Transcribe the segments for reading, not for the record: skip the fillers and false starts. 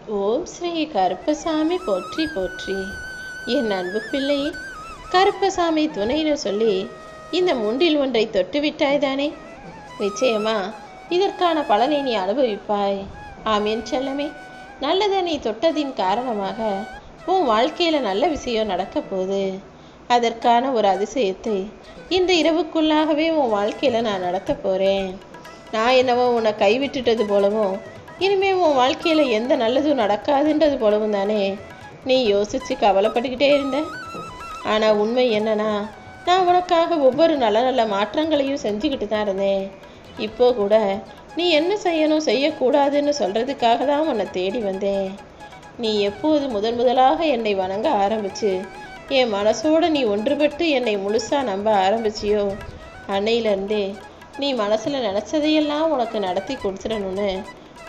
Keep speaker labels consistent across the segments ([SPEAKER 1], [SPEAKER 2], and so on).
[SPEAKER 1] ஓம் ஸ்ரீ கருப்பசாமி போற்றி போற்றி. என் அன்பு பிள்ளை, கருப்பசாமி துணைன்னு சொல்லி இந்த மூன்றில் ஒன்றை தொட்டுவிட்டாய்தானே? நிச்சயமா இதற்கான பலனை நீ அனுபவிப்பாய். ஆமேன் செல்லமே. நல்லதை நீ தொட்டதின் காரணமாக உன் வாழ்க்கையில நல்ல விஷயம் நடக்க போகுது. அதற்கான ஒரு அதிசயத்தை இன்று இரவுக்குள்ளாகவே உன் வாழ்க்கையில நான் நடத்த போறேன். நான் என்னவோ உன்னை கைவிட்டுட்டது போலவும் இனிமே உன் வாழ்க்கையில எந்த நல்லதும் நடக்காதுன்றது போலவும் தானே நீ யோசிச்சு கவலைப்பட்டுக்கிட்டே இருந்த. ஆனா உண்மை என்னன்னா, நான் உனக்காக ஒவ்வொரு நல்ல நல்ல மாற்றங்களையும் செஞ்சுக்கிட்டு தான் இருந்தேன். இப்போ கூட நீ என்ன செய்யணும் செய்யக்கூடாதுன்னு சொல்றதுக்காக தான் உன்னை தேடி வந்தேன். நீ எப்போது முதலாக என்னை வணங்க ஆரம்பிச்சு என் மனசோட நீ ஒன்றுபட்டு என்னை முழுசா நம்ப ஆரம்பிச்சியோ, அன்னையிலேருந்தே நீ மனசுல நினைச்சதையெல்லாம் உனக்கு நடத்தி கொடுத்துடணும்னு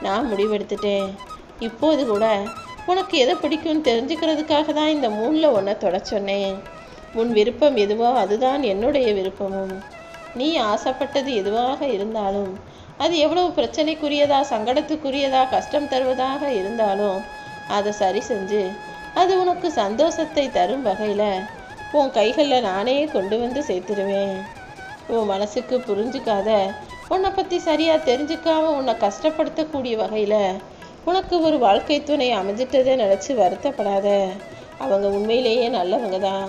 [SPEAKER 1] நான் முடிவெடுத்துட்டேன். இப்போது கூட உனக்கு எதை பிடிக்கும்னு தெரிஞ்சுக்கிறதுக்காக தான் இந்த மூணில் ஒன்றை தொட சொன்னேன். உன் விருப்பம் எதுவோ அதுதான் என்னுடைய விருப்பமும். நீ ஆசைப்பட்டது எதுவாக இருந்தாலும், அது எவ்வளவு பிரச்சனைக்குரியதா சங்கடத்துக்குரியதா கஷ்டம் தருவதாக இருந்தாலும் அதை சரி செஞ்சு அது உனக்கு சந்தோஷத்தை தரும் வகையில் உன் கைகளில் நானே கொண்டு வந்து சேர்த்துருவேன். உன் மனசுக்கு புரிஞ்சுக்காத, உன்னை பற்றி சரியாக தெரிஞ்சுக்காம உன்னை கஷ்டப்படுத்தக்கூடிய வகையில் உனக்கு ஒரு வாழ்க்கை துணை அமைஞ்சிட்டதை நினச்சி வருத்தப்படாத. அவங்க உண்மையிலேயே நல்லவங்க தான்.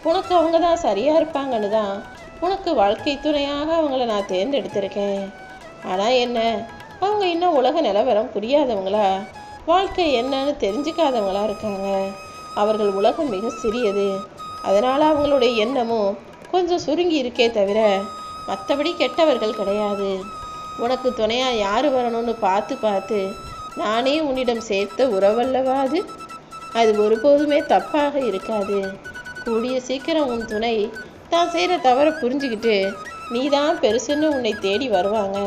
[SPEAKER 1] உனக்கு அவங்க தான் சரியாக இருப்பாங்கன்னு தான் உனக்கு வாழ்க்கை துணையாக அவங்கள நான் தேர்ந்தெடுத்திருக்கேன். ஆனால் என்ன, அவங்க இன்னும் உலக நிலவரம் புரியாதவங்களா, வாழ்க்கை என்னன்னு தெரிஞ்சுக்காதவங்களா இருக்காங்க. அவர்கள் உலகம் மிக சிறியது. அதனால் அவங்களுடைய எண்ணமும் கொஞ்சம் சுருங்கி இருக்கே தவிர மற்றபடி கெட்டவர்கள் கிடையாது. உனக்கு துணையாக யார் வரணும்னு பார்த்து நானே உன்னிடம் சேர்த்த உறவல்லவா அது. அது ஒருபோதுமே தப்பாக இருக்காது. கூடிய சீக்கிரம் உன் துணை தான் செய்கிற தவறை புரிஞ்சுக்கிட்டு நீ தான் பெருசுன்னு உன்னை தேடி வருவாங்க.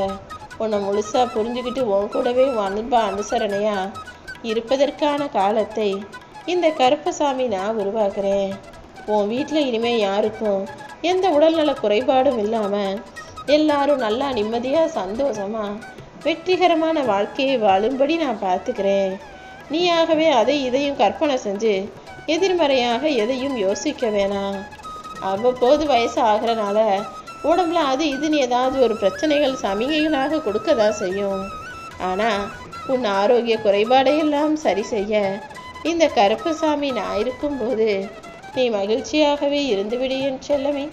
[SPEAKER 1] உன்னை முழுசாக புரிஞ்சுக்கிட்டு உன் கூடவே அன்பா அனுசரணையாக இருப்பதற்கான காலத்தை இந்த கருப்பசாமி நான் உருவாக்குறேன். உன் வீட்டில் இனிமேல் யாருக்கும் எந்த உடல்நல குறைபாடும் இல்லாமல் எல்லாரும் நல்லா நிம்மதியாக சந்தோஷமாக வெற்றிகரமான வாழ்க்கையை வாழும்படி நான் பார்த்துக்கிறேன். நீயாகவே அதை இதையும் கற்பனை செஞ்சு எதிர்மறையாக எதையும் யோசிக்க வேணாம். அவ்வப்போது வயசு ஆகிறனால உடம்புல அது இதுன்னு ஏதாவது ஒரு பிரச்சனைகள் சமிகைகளாக கொடுக்க தான் செய்யும். ஆனால் உன் ஆரோக்கிய குறைபாடையெல்லாம் சரி செய்ய இந்த கருப்பசாமி நான் இருக்கும்போது நீ மகிழ்ச்சியாகவே இருந்துவிடு என் செல்லமே.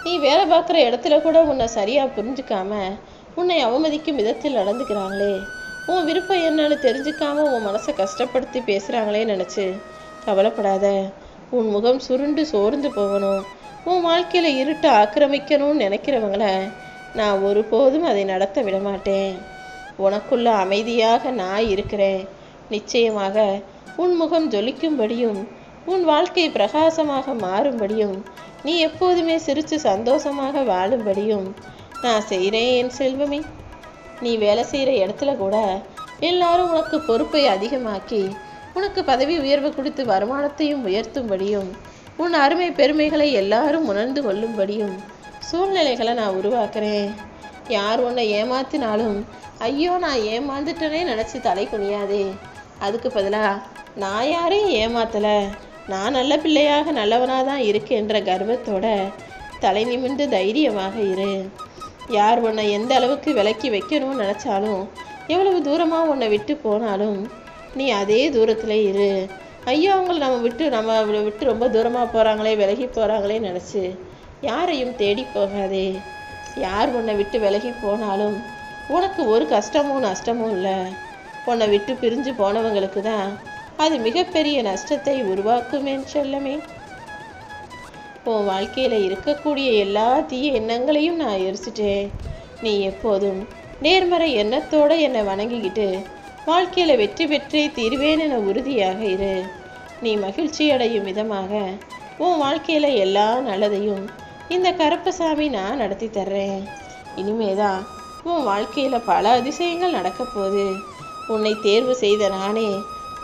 [SPEAKER 1] நீ வேலை பார்க்குற இடத்துல கூட உன்னை சரியாக புரிஞ்சுக்காம உன்னை அவமதிக்கும் விதத்தில் நடந்துக்கிறாங்களே, உன் விருப்பம் என்னன்னு தெரிஞ்சுக்காம உன் மனசை கஷ்டப்படுத்தி பேசுகிறாங்களே நினச்சி கவலைப்படாத. உன் முகம் சுருண்டு சோர்ந்து போகணும், உன் வாழ்க்கையில் இருட்டு ஆக்கிரமிக்கணும்னு நினைக்கிறவங்கள நான் ஒருபோதும் அதை நடத்த விட மாட்டேன். உனக்குள்ள அமைதியாக நான் இருக்கிறேன். நிச்சயமாக உன் முகம் ஜொலிக்கும்படியும் உன் வாழ்க்கை பிரகாசமாக மாறும்படியும் நீ எப்போதுமே சிரித்து சந்தோஷமாக வாழும்படியும் நான் செய்கிறேன் என் செல்வமே. நீ வேலை செய்கிற இடத்துல கூட எல்லாரும் உனக்கு பொறுப்பை அதிகமாக்கி உனக்கு பதவி உயர்வு கொடுத்து வருமானத்தையும் உயர்த்தும்படியும் உன் அருமை பெருமைகளை எல்லாரும் உணர்ந்து கொள்ளும்படியும் சூழ்நிலைகளை நான் உருவாக்குறேன். யார் உன்னை ஏமாத்தினாலும் ஐயோ நான் ஏமாந்துட்டனே நினச்சி தலை குனியாதே. அதுக்கு பதிலாக நான் யாரையும் ஏமாத்தலை, நான் நல்ல பிள்ளையாக நல்லவனாக தான் இருக்கேன்ற கர்வத்தோட தலை நிமிர்ந்து தைரியமாக இரு. யார் உன்னை எந்த அளவுக்கு விலக்கி வைக்கணும்னு நினச்சாலும் எவ்வளவு தூரமாக உன்னை விட்டு போனாலும் நீ அதே தூரத்தில் இரு. ஐயோ அவங்கள நம்ம விட்டு ரொம்ப தூரமாக போகிறாங்களே விலகி போகிறாங்களே நினச்சி யாரையும் தேடி போகாதே. யார் உன்னை விட்டு விலகி போனாலும் உனக்கு ஒரு கஷ்டமும் நஷ்டமும் இல்லை. உன்னை விட்டு பிரிஞ்சு போனவங்களுக்கு தான் அது மிகப்பெரிய நஷ்டத்தை உருவாக்கும் என் செல்லமே. உன் வாழ்க்கையில் இருக்கக்கூடிய எல்லா தீய எண்ணங்களையும் நான் எரிச்சிட்டேன். நீ எப்போதும் நேர்மறை எண்ணத்தோடு என்னை வணங்கிக்கிட்டு வாழ்க்கையில் வெற்றி பெற்றே தீர்வேன் என உறுதியாக இரு. நீ மகிழ்ச்சி அடையும் விதமாக உன் வாழ்க்கையில் எல்லா நல்லதையும் இந்த கருப்பசாமி நான் நடத்தி தர்றேன். இனிமேதான் உன் வாழ்க்கையில் பல அதிசயங்கள் நடக்க போகுது. உன்னை தேர்வு செய்த நானே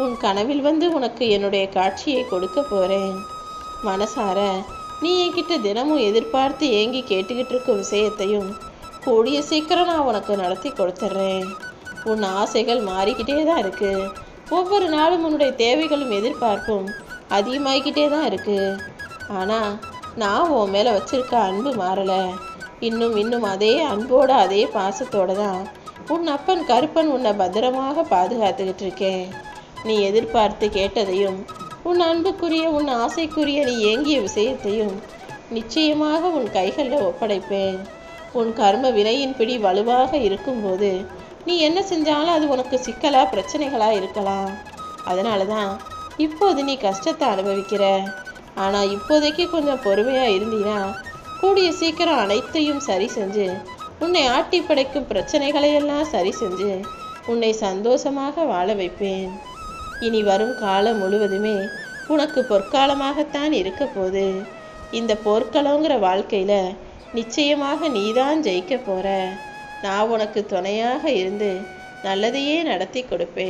[SPEAKER 1] உன் கனவில் வந்து உனக்கு என்னுடைய காட்சியை கொடுக்க போகிறேன். மனசார நீ என்கிட்ட தினமும் எதிர்பார்த்து ஏங்கி கேட்டுக்கிட்டு இருக்க விஷயத்தையும் கூடிய சீக்கிரம் நான் உனக்கு நடத்தி கொடுத்துட்றேன். உன் ஆசைகள் மாறிக்கிட்டே தான் இருக்கு. ஒவ்வொரு நாளும் உன்னுடைய தேவைகளும் எதிர்பார்ப்பும் அதிகமாகிக்கிட்டே தான் இருக்கு. ஆனால் நான் உன் மேலே வச்சிருக்க அன்பு மாறலை. இன்னும் அதே அன்போட அதே பாசத்தோட தான் உன் அப்பன் கருப்பன் உன்னை பத்திரமாக பாதுகாத்துக்கிட்டு இருக்கேன். நீ எதிர்பார்த்து கேட்டதையும் உன் அன்புக்குரிய உன் ஆசைக்குரிய நீ ஏங்கிய விஷயத்தையும் நிச்சயமாக உன் கைகளில் ஒப்படைப்பேன். உன் கர்ம வினையின் பிடி வலுவாக இருக்கும்போது நீ என்ன செஞ்சாலும் அது உனக்கு சிக்கலா பிரச்சனைகளா இருக்கலாம். அதனால தான் இப்போது நீ கஷ்டத்தை அனுபவிக்கிற. ஆனால் இப்போதைக்கு கொஞ்சம் பொறுமையாக இருந்தீன்னா கூடிய சீக்கிரம் அனைத்தையும் சரி செஞ்சு உன்னை ஆட்டி படைக்கும் பிரச்சனைகளையெல்லாம் சரி செஞ்சு உன்னை சந்தோஷமாக வாழ வைப்பேன். இனி வரும் காலம் முழுவதுமே உனக்கு பொற்காலமாகத்தான் இருக்க போகுது. இந்த போர்க்களங்கிற வாழ்க்கையில் நிச்சயமாக நீதான் ஜெயிக்க போற. நான் உனக்கு துணையாக இருந்து நல்லதையே நடத்தி கொடுப்பேன்.